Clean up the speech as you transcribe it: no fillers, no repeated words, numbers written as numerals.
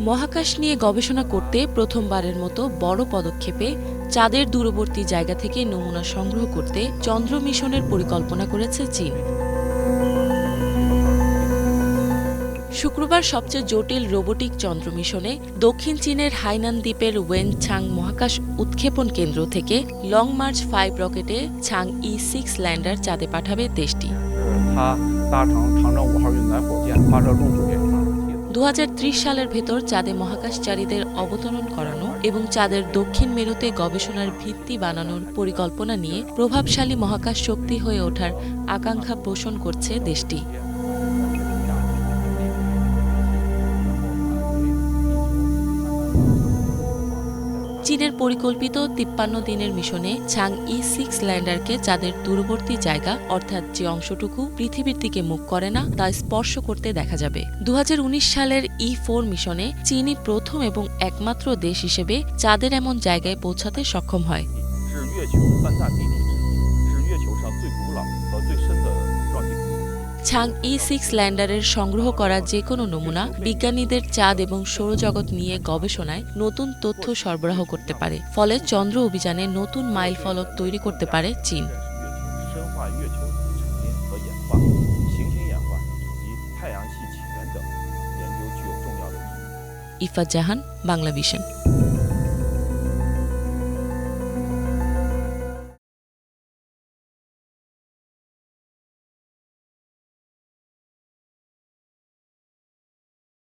মহাকাশ নিয়ে গবেষণা করতে প্রথমবারের মতো বড় পদক্ষেপে চাঁদের দূরবর্তী জায়গা থেকে নমুনা সংগ্রহ করতে চন্দ্র মিশনের পরিকল্পনা করেছে চীন। শুক্রবার সবচেয়ে জটিল রোবোটিক চন্দ্র মিশনে দক্ষিণ চীনের হাইনান দ্বীপের ওয়েনছাং মহাকাশ উৎক্ষেপণ কেন্দ্র থেকে লং মার্চ 5 রকেটে ছাং E6 ল্যান্ডার চাঁদে পাঠাবে দেশটি। 2030 সালের ভেতর চাঁদে মহাকাশচারীদের অবতরণ করানো এবং চাঁদের দক্ষিণ মেরুতে গবেষণার ভিত্তি বানানোর পরিকল্পনা নিয়ে প্রভাবশালী মহাকাশ শক্তি হয়ে ওঠার আকাঙ্ক্ষা পোষণ করছে দেশটি। চীনের পরিকল্পিত 53 দিনের মিশনে ছাং E6 ল্যান্ডারকে চাঁদের দূরবর্তী জায়গা অর্থাৎ যে অংশটুকু পৃথিবীর দিকে মুখ করে না তা স্পর্শ করতে দেখা যাবে। 2019 সালের E4 মিশনে চীনই প্রথম এবং একমাত্র দেশ হিসেবে চাঁদের এমন জায়গায় পৌঁছাতে সক্ষম হয়। ছাং E6 ল্যান্ডারের সংগ্রহ করা যে কোনো নমুনা বিজ্ঞানীদের চাঁদ এবং সৌরজগৎ নিয়ে গবেষণায় নতুন তথ্য সরবরাহ করতে পারে, ফলে চন্দ্র অভিযানে নতুন মাইলফলক তৈরি করতে পারে চীন। ইফাত জাহান, বাংলা ভিশন।